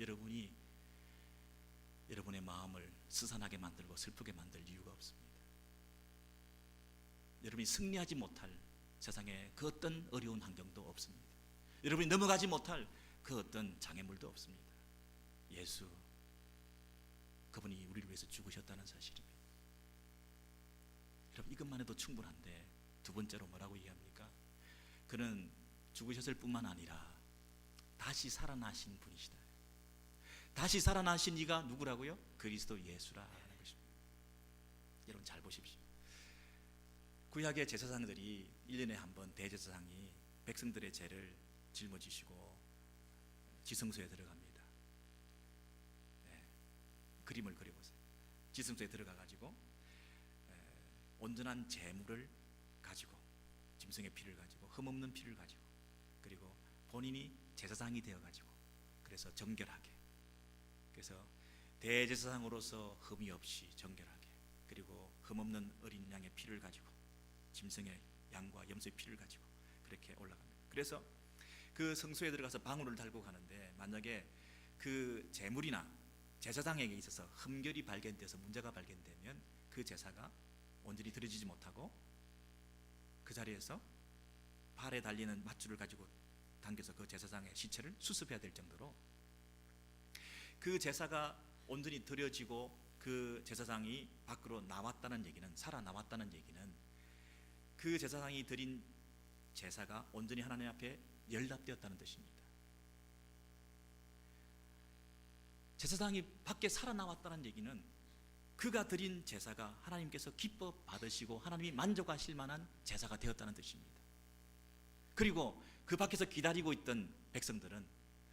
여러분의 마음을 스산하게 만들고 슬프게 만들 이유가 없습니다. 여러분이 승리하지 못할 세상에 그 어떤 어려운 환경도 없습니다. 여러분이 넘어가지 못할 그 어떤 장애물도 없습니다. 예수, 그분이 우리를 위해서 죽으셨다는 사실입니다. 여러분, 이것만 해도 충분한데 두 번째로 뭐라고 얘기합니까? 그는 죽으셨을 뿐만 아니라 다시 살아나신 분이시다. 다시 살아나신 이가 누구라고요? 그리스도 예수라는 것입니다. 여러분 잘 보십시오. 구약의 제사장들이 1년에 한 번 대제사장이 백성들의 죄를 짊어지시고 지성소에 들어갑니다. 네, 그림을 그려보세요. 지성소에 들어가가지고 온전한 제물을 가지고, 짐승의 피를 가지고, 흠없는 피를 가지고, 그리고 본인이 제사장이 되어가지고, 그래서 정결하게, 그래서 대제사장으로서 흠이 없이 정결하게, 그리고 흠없는 어린 양의 피를 가지고, 짐승의 양과 염소의 피를 가지고 그렇게 올라갑니다. 그래서 그 성소에 들어가서 방울을 달고 가는데, 만약에 그 제물이나 제사장에게 있어서 흠결이 발견돼서 문제가 발견되면 그 제사가 온전히 드려지지 못하고 그 자리에서 발에 달리는 밧줄을 가지고 당겨서 그 제사장의 시체를 수습해야 될 정도로, 그 제사가 온전히 드려지고 그 제사장이 밖으로 나왔다는 얘기는, 살아나왔다는 얘기는 그 제사장이 드린 제사가 온전히 하나님 앞에 연락되었다는 뜻입니다. 제사장이 밖에 살아나왔다는 얘기는 그가 드린 제사가 하나님께서 기뻐 받으시고 하나님이 만족하실 만한 제사가 되었다는 뜻입니다. 그리고 그 밖에서 기다리고 있던 백성들은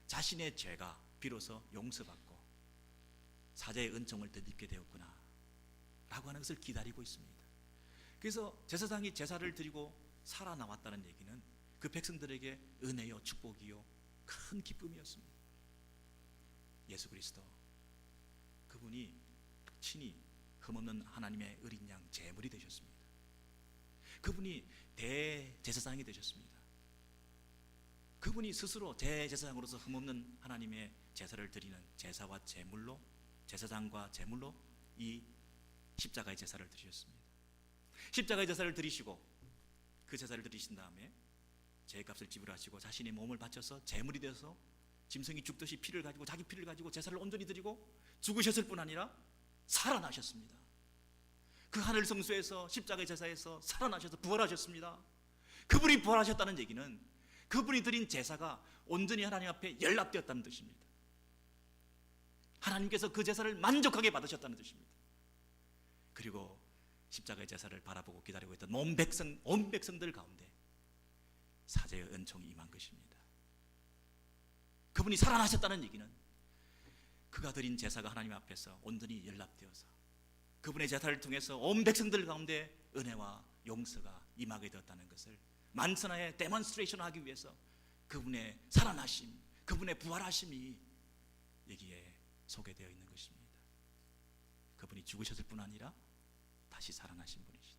자신의 죄가 비로소 용서받고 사자의 은총을 덧입게 되었구나 라고 하는 것을 기다리고 있습니다. 그래서 제사장이 제사를 드리고 살아나왔다는 얘기는 그 백성들에게 은혜요, 축복이요, 큰 기쁨이었습니다. 예수 그리스도, 그분이 친히 흠없는 하나님의 어린 양 제물이 되셨습니다. 그분이 대제사장이 되셨습니다. 그분이 스스로 대제사장으로서 흠없는 하나님의 제사를 드리는 제사와 제물로, 제사장과 제물로 이 십자가의 제사를 드리셨습니다. 십자가의 제사를 드리시고 그 제사를 드리신 다음에 죄값을 지불하시고 자신의 몸을 바쳐서 제물이 되어서 짐승이 죽듯이 피를 가지고 자기 피를 가지고 제사를 온전히 드리고 죽으셨을 뿐 아니라 살아나셨습니다. 그 하늘 성소에서 십자가의 제사에서 살아나셔서 부활하셨습니다. 그분이 부활하셨다는 얘기는 그분이 드린 제사가 온전히 하나님 앞에 연락되었다는 뜻입니다. 하나님께서 그 제사를 만족하게 받으셨다는 뜻입니다. 그리고 십자가의 제사를 바라보고 기다리고 있던 온 백성들 가운데 사제의 은총이 임한 것입니다. 그분이 살아나셨다는 얘기는 그가 드린 제사가 하나님 앞에서 온전히 연락되어서 그분의 제사를 통해서 온 백성들 가운데 은혜와 용서가 임하게 되었다는 것을 만천하에 데몬스트레이션 하기 위해서 그분의 살아나심, 그분의 부활하심이 여기에 소개되어 있는 것입니다. 그분이 죽으셨을 뿐 아니라 다시 살아나신 분이시다.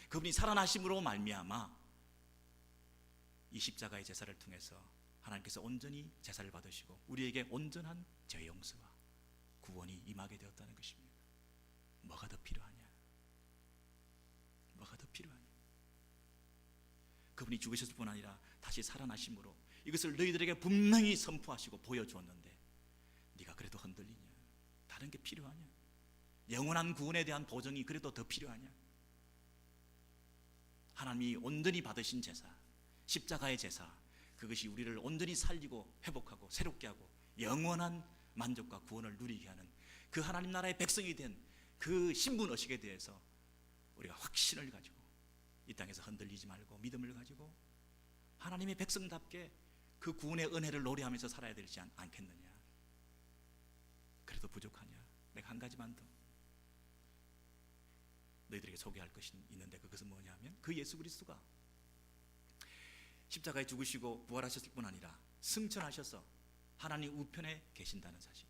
그분이 살아나심으로 말미암아 이 십자가의 제사를 통해서 하나님께서 온전히 제사를 받으시고 우리에게 온전한 죄 용서와 구원이 임하게 되었다는 것입니다. 뭐가 더 필요하냐? 뭐가 더 필요하냐? 그분이 죽으셨을 뿐 아니라 다시 살아나심으로 이것을 너희들에게 분명히 선포하시고 보여주었는데 네가 그래도 흔들리냐? 다른 게 필요하냐? 영원한 구원에 대한 보증이 그래도 더 필요하냐? 하나님이 온전히 받으신 제사, 십자가의 제사, 그것이 우리를 온전히 살리고 회복하고 새롭게 하고 영원한 만족과 구원을 누리게 하는 그 하나님 나라의 백성이 된 그 신분의식에 대해서 우리가 확신을 가지고 이 땅에서 흔들리지 말고 믿음을 가지고 하나님의 백성답게 그 구원의 은혜를 노래하면서 살아야 되지 않겠느냐? 그래도 부족하냐? 내가 한 가지만 더 너희들에게 소개할 것이 있는데 그것은 뭐냐면 그 예수 그리스도가 십자가에 죽으시고 부활하셨을 뿐 아니라 승천하셔서 하나님 우편에 계신다는 사실.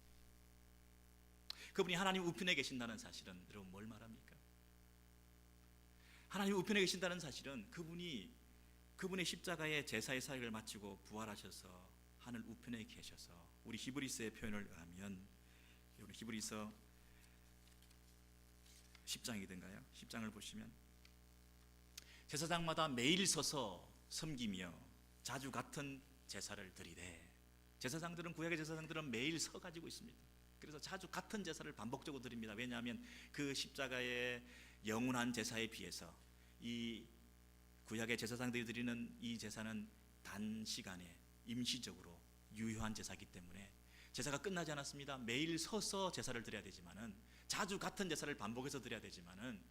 그분이 하나님 우편에 계신다는 사실은 여러분 뭘 말합니까? 하나님 우편에 계신다는 사실은 그분의 십자가의 제사의 사역을 마치고 부활하셔서 하늘 우편에 계셔서 우리 히브리서의 표현을 하면 우리 히브리서 10장이든가요? 10장을 보시면 제사장마다 매일 서서 섬기며 자주 같은 제사를 드리되 제사장들은 구약의 제사장들은 매일 서 가지고 있습니다. 그래서 자주 같은 제사를 반복적으로 드립니다. 왜냐하면 그 십자가의 영원한 제사에 비해서 이 구약의 제사장들이 드리는 이 제사는 단시간에 임시적으로 유효한 제사이기 때문에 제사가 끝나지 않았습니다. 매일 서서 제사를 드려야 되지만은 자주 같은 제사를 반복해서 드려야 되지만은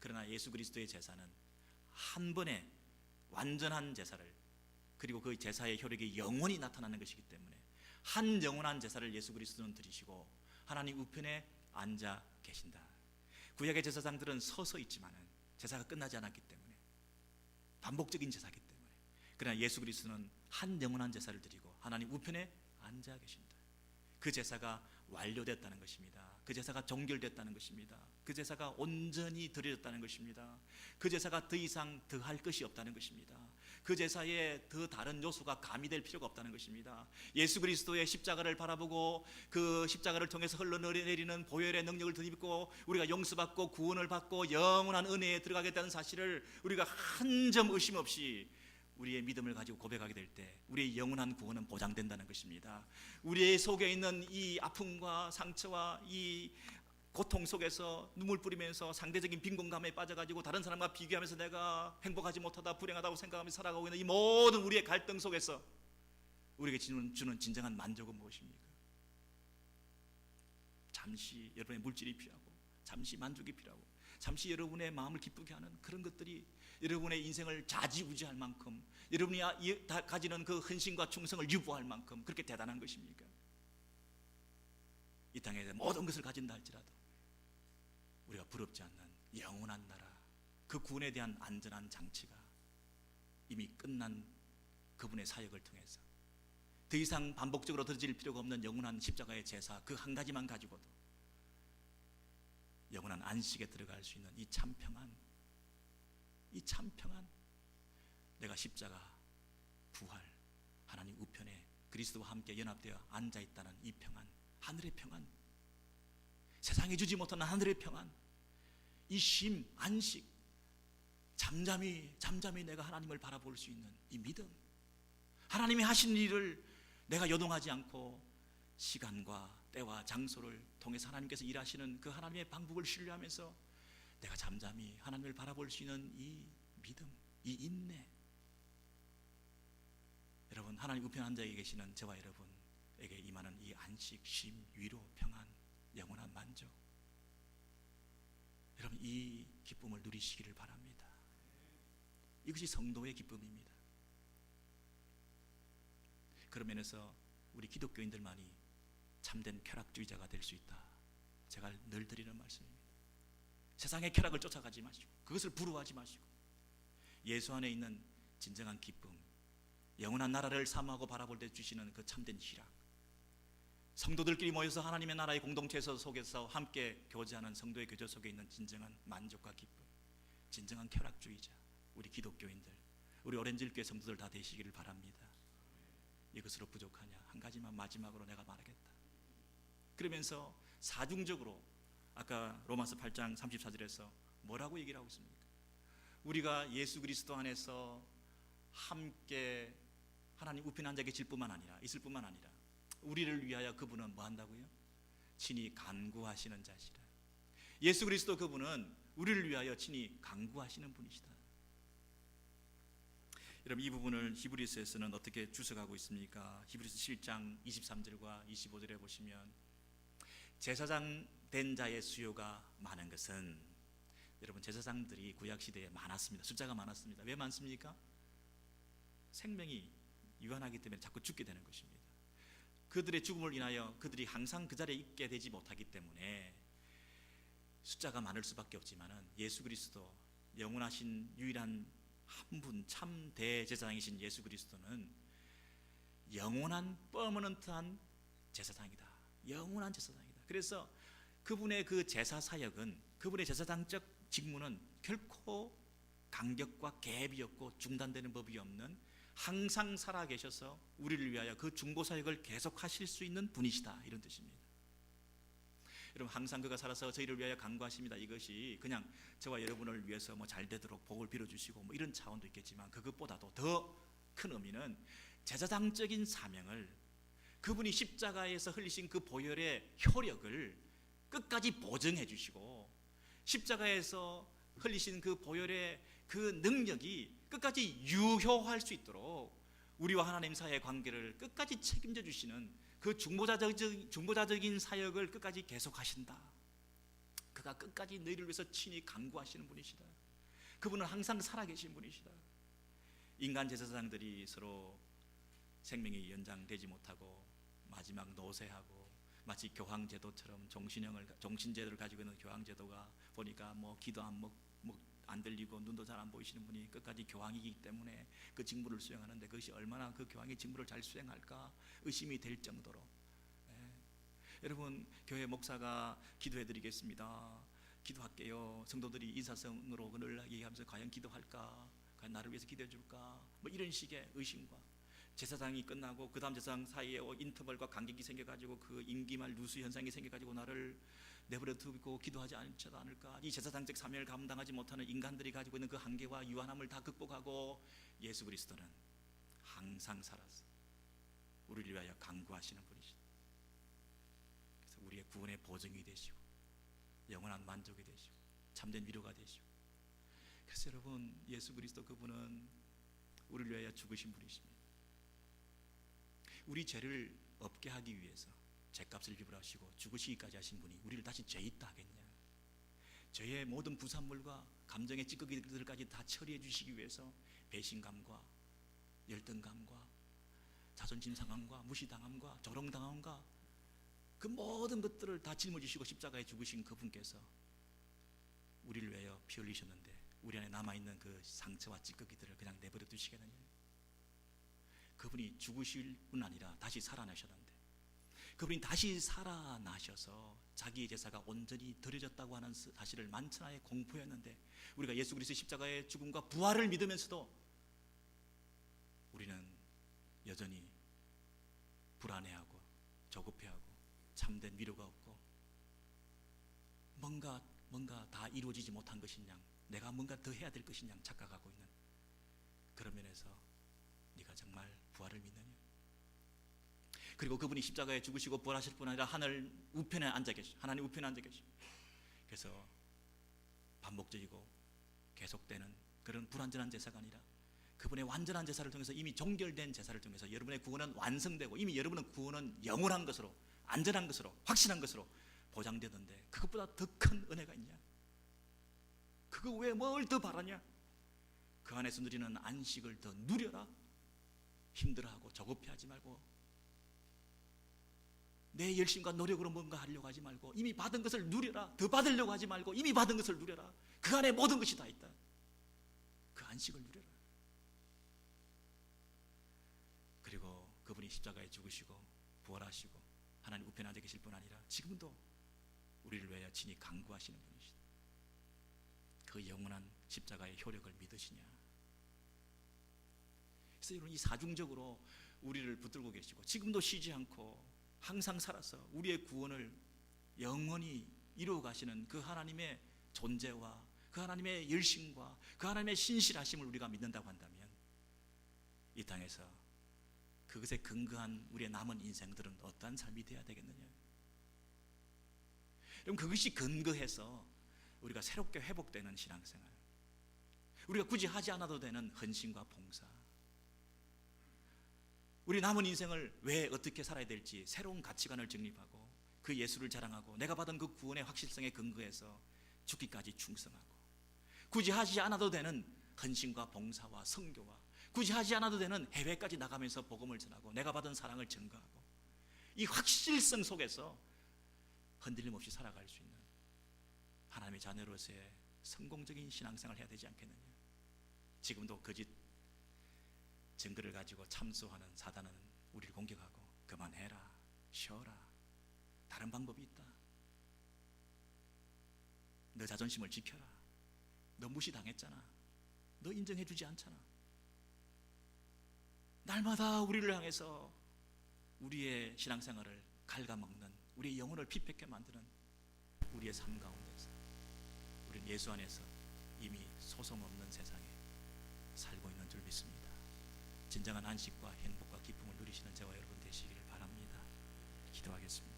그러나 예수 그리스도의 제사는 한 번에 완전한 제사를 그리고 그 제사의 효력이 영원히 나타나는 것이기 때문에 한 영원한 제사를 예수 그리스도는 드리시고 하나님 우편에 앉아 계신다. 구약의 제사장들은 서서 있지만은 제사가 끝나지 않았기 때문에 반복적인 제사이기 때문에 그러나 예수 그리스도는 한 영원한 제사를 드리고 하나님 우편에 앉아 계신다. 그 제사가 완료됐다는 것입니다. 그 제사가 종결됐다는 것입니다. 그 제사가 온전히 드려졌다는 것입니다. 그 제사가 더 이상 더할 것이 없다는 것입니다. 그 제사에 더 다른 요소가 가미될 필요가 없다는 것입니다. 예수 그리스도의 십자가를 바라보고 그 십자가를 통해서 흘러내리는 보혈의 능력을 덧입고 우리가 용서받고 구원을 받고 영원한 은혜에 들어가게 되는 사실을 우리가 한 점 의심 없이 우리의 믿음을 가지고 고백하게 될 때 우리의 영원한 구원은 보장된다는 것입니다. 우리의 속에 있는 이 아픔과 상처와 이 고통 속에서 눈물 뿌리면서 상대적인 빈곤감에 빠져가지고 다른 사람과 비교하면서 내가 행복하지 못하다 불행하다고 생각하면서 살아가고 있는 이 모든 우리의 갈등 속에서 우리에게 주는 진정한 만족은 무엇입니까? 잠시 여러분의 물질이 필요하고 잠시 만족이 필요하고 잠시 여러분의 마음을 기쁘게 하는 그런 것들이 여러분의 인생을 좌지우지할 만큼 여러분이 가지는 그 헌신과 충성을 유보할 만큼 그렇게 대단한 것입니까? 이 땅에 모든 것을 가진다 할지라도 우리가 부럽지 않는 영원한 나라, 그 구원에 대한 안전한 장치가 이미 끝난 그분의 사역을 통해서 더 이상 반복적으로 드릴 필요가 없는 영원한 십자가의 제사 그 한 가지만 가지고도 영원한 안식에 들어갈 수 있는 이 참 평안, 내가 십자가, 부활, 하나님 우편에 그리스도와 함께 연합되어 앉아있다는 이 평안, 하늘의 평안, 세상이 주지 못하는 하늘의 평안, 이 쉼, 안식, 잠잠히 내가 하나님을 바라볼 수 있는 이 믿음, 하나님이 하신 일을 내가 요동하지 않고 시간과 때와 장소를 통해서 하나님께서 일하시는 그 하나님의 방법을 신뢰하면서 내가 잠잠히 하나님을 바라볼 수 있는 이 믿음, 이 인내. 여러분, 하나님 우편 자에 계시는 저와 여러분에게 임하는 이 안식, 쉼, 위로, 평안, 영원한 만족, 여러분 이 기쁨을 누리시기를 바랍니다. 이것이 성도의 기쁨입니다. 그런 면에서 우리 기독교인들만이 참된 쾌락주의자가 될 수 있다, 제가 늘 드리는 말씀입니다. 세상의 쾌락을 쫓아가지 마시고 그것을 부러워하지 마시고 예수 안에 있는 진정한 기쁨, 영원한 나라를 사모하고 바라볼 때 주시는 그 참된 희락, 성도들끼리 모여서 하나님의 나라의 공동체에서 속에서 함께 교제하는 성도의 교제 속에 있는 진정한 만족과 기쁨, 진정한 쾌락주의자, 우리 기독교인들, 우리 오렌지교회 성도들 다 되시기를 바랍니다. 이것으로 부족하냐? 한 가지만 마지막으로 내가 말하겠다. 그러면서 사중적으로 아까 로마서 8장 34절에서 뭐라고 얘기를 하고 있습니까? 우리가 예수 그리스도 안에서 함께 하나님 우편 앉아 계실 뿐만 아니라 있을 뿐만 아니라 우리를 위하여 그분은 뭐 한다고요? 친히 간구하시는 자시라. 예수 그리스도 그분은 우리를 위하여 친히 간구하시는 분이시다. 여러분, 이 부분을 히브리서에서는 어떻게 주석하고 있습니까? 히브리서 7장 23절과 25절에 보시면 제사장 된 자의 수요가 많은 것은, 여러분 제사장들이 구약시대에 많았습니다. 숫자가 많았습니다. 왜 많습니까? 생명이 유한하기 때문에 자꾸 죽게 되는 것입니다. 그들의 죽음을 인하여 그들이 항상 그 자리에 있게 되지 못하기 때문에 숫자가 많을 수밖에 없지만은 예수 그리스도, 영원하신 유일한 한 분 참 대제사장이신 예수 그리스도는 영원한 퍼머넌트한 제사장이다. 영원한 제사장이다. 그래서 그분의 그 제사 사역은, 그분의 제사장적 직무는 결코 간격과 갭이 없고 중단되는 법이 없는, 항상 살아계셔서 우리를 위하여 그 중보사역을 계속하실 수 있는 분이시다, 이런 뜻입니다. 여러분, 항상 그가 살아서 저희를 위하여 간구하십니다. 이것이 그냥 저와 여러분을 위해서 뭐 잘 되도록 복을 빌어주시고 뭐 이런 차원도 있겠지만, 그것보다도 더 큰 의미는 제사장적인 사명을, 그분이 십자가에서 흘리신 그 보혈의 효력을 끝까지 보증해 주시고, 십자가에서 흘리신 그 보혈의 그 능력이 끝까지 유효할 수 있도록 우리와 하나님 사이의 관계를 끝까지 책임져 주시는 그 중보자적인 사역을 끝까지 계속하신다. 그가 끝까지 너희를 위해서 친히 간구하시는 분이시다. 그분은 항상 살아계신 분이시다. 인간 제사장들이 서로 생명이 연장되지 못하고 마지막 노쇠하고, 마치 교황제도처럼 종신제도를 가지고 있는 교황제도가 보니까 뭐 기도 안 들리고 눈도 잘 안 보이시는 분이 끝까지 교황이기 때문에 그 직무를 수행하는데, 그것이 얼마나 그 교황의 직무를 잘 수행할까 의심이 될 정도로. 여러분, 교회 목사가 기도해 드리겠습니다, 기도할게요, 성도들이 인사성으로 늘 얘기하면서 과연 기도할까, 과연 나를 위해서 기도해 줄까, 뭐 이런 식의 의심과, 제사장이 끝나고 그 다음 제사장 사이에 인터벌과 간격이 생겨가지고 그 임기말 누수 현상이 생겨가지고 나를 내버려 두고 기도하지 않을까, 이 제사장적 사명을 감당하지 못하는 인간들이 가지고 있는 그 한계와 유한함을 다 극복하고, 예수 그리스도는 항상 살아서 우리를 위하여 간구하시는 분이시다. 그래서 우리의 구원의 보증이 되시고 영원한 만족이 되시고 참된 위로가 되시고, 그래서 여러분, 예수 그리스도 그분은 우리를 위하여 죽으신 분이십니다. 우리 죄를 없게 하기 위해서 죄값을 지불하시고 죽으시기까지 하신 분이 우리를 다시 죄 있다 하겠냐? 죄의 모든 부산물과 감정의 찌꺼기들까지 다 처리해 주시기 위해서 배신감과 열등감과 자존심 상함과 무시당함과 조롱당함과 그 모든 것들을 다 짊어지시고 십자가에 죽으신 그분께서 우리를 위하여 피 흘리셨는데, 우리 안에 남아있는 그 상처와 찌꺼기들을 그냥 내버려 두시겠느냐? 그분이 죽으실 뿐 아니라 다시 살아나셨는데, 그분이 다시 살아나셔서 자기의 제사가 온전히 드려졌다고 하는 사실을 만천하에 공포했는데, 우리가 예수 그리스도의 십자가의 죽음과 부활을 믿으면서도 우리는 여전히 불안해하고 조급해하고 참된 위로가 없고 뭔가 다 이루어지지 못한 것인 양 내가 뭔가 더 해야 될 것인 양 착각하고 있는 그런 면에서 네가 정말 부활을 믿느냐? 그리고 그분이 십자가에 죽으시고 부활하실 뿐 아니라 하늘 우편에 앉아 계시, 하나님 우편에 앉아 계시. 그래서 반복적이고 계속되는 그런 불완전한 제사가 아니라 그분의 완전한 제사를 통해서 이미 종결된 제사를 통해서 여러분의 구원은 완성되고 이미 여러분의 구원은 영원한 것으로, 안전한 것으로, 확실한 것으로 보장되던데 그것보다 더 큰 은혜가 있냐? 그거 왜 뭘 더 바라냐? 그 안에서 누리는 안식을 더 누려라. 힘들어하고 조급해하지 말고 내 열심과 노력으로 뭔가 하려고 하지 말고 이미 받은 것을 누려라. 더 받으려고 하지 말고 이미 받은 것을 누려라. 그 안에 모든 것이 다 있다. 그 안식을 누려라. 그리고 그분이 십자가에 죽으시고 부활하시고 하나님 우편에 앉아 계실 뿐 아니라 지금도 우리를 위하여 친히 간구하시는 분이시다. 그 영원한 십자가의 효력을 믿으시냐? 그래서 여러분 이 사중적으로 우리를 붙들고 계시고 지금도 쉬지 않고 항상 살아서 우리의 구원을 영원히 이루어 가시는 그 하나님의 존재와 그 하나님의 열심과 그 하나님의 신실하심을 우리가 믿는다고 한다면 이 땅에서 그것에 근거한 우리의 남은 인생들은 어떠한 삶이 되어야 되겠느냐? 그럼 그것이 근거해서 우리가 새롭게 회복되는 신앙생활, 우리가 굳이 하지 않아도 되는 헌신과 봉사, 우리 남은 인생을 왜 어떻게 살아야 될지 새로운 가치관을 정립하고 그 예수를 자랑하고 내가 받은 그 구원의 확실성에 근거해서 죽기까지 충성하고 굳이 하지 않아도 되는 헌신과 봉사와 선교와 굳이 하지 않아도 되는 해외까지 나가면서 복음을 전하고 내가 받은 사랑을 증거하고 이 확실성 속에서 흔들림 없이 살아갈 수 있는 하나님의 자녀로서의 성공적인 신앙생활을 해야 되지 않겠느냐? 지금도 거짓 증거를 가지고 참소하는 사단은 우리를 공격하고 그만해라, 쉬어라, 다른 방법이 있다, 너 자존심을 지켜라, 너 무시당했잖아, 너 인정해주지 않잖아. 날마다 우리를 향해서 우리의 신앙생활을 갉아먹는, 우리의 영혼을 피폐케 만드는 우리의 삶 가운데서 우리는 예수 안에서 이미 소송 없는 세상에 살고 있는 줄 믿습니다. 진정한 안식과 행복과 기쁨을 누리시는 저와 여러분 되시기를 바랍니다. 기도하겠습니다.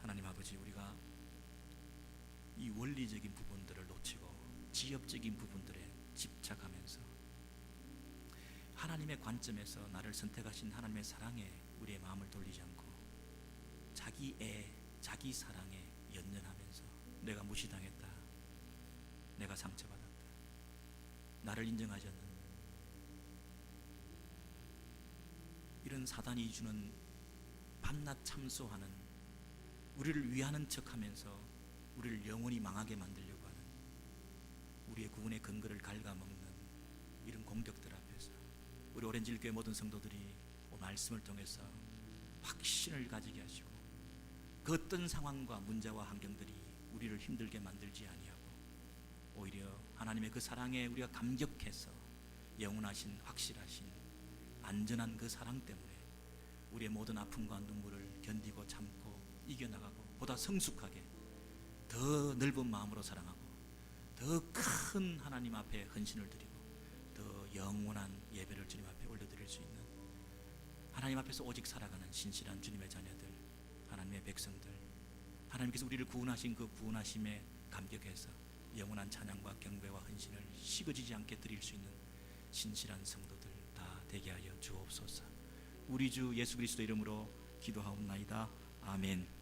하나님 아버지, 우리가 이 원리적인 부분들을 놓치고 지엽적인 부분들에 집착하면서 하나님의 관점에서 나를 선택하신 하나님의 사랑에 우리의 마음을 돌리지 않고 자기 애, 자기 사랑에 연연하면서 내가 무시당했다, 내가 상처받았다, 나를 인정하지 않는 이런 사단이 주는 밤낮 참소하는, 우리를 위하는 척하면서 우리를 영원히 망하게 만들려고 하는 우리의 구원의 근거를 갉아먹는 이런 공격들 앞에서 우리 오렌지교회 모든 성도들이 말씀을 통해서 확신을 가지게 하시고 그 어떤 상황과 문제와 환경들이 우리를 힘들게 만들지 아니하고 오히려 하나님의 그 사랑에 우리가 감격해서 영원하신 확실하신 안전한 그 사랑 때문에 우리의 모든 아픔과 눈물을 견디고 참고 이겨나가고 보다 성숙하게 더 넓은 마음으로 사랑하고 더 큰 하나님 앞에 헌신을 드리고 더 영원한 예배를 주님 앞에 올려드릴 수 있는 하나님 앞에서 오직 살아가는 신실한 주님의 자녀들, 하나님의 백성들, 하나님께서 우리를 구원하신 그 구원하심에 감격해서 영원한 찬양과 경배와 헌신을 식어지지 않게 드릴 수 있는 신실한 성도들 다 되게 하여 주옵소서. 우리 주 예수 그리스도 이름으로 기도하옵나이다. 아멘.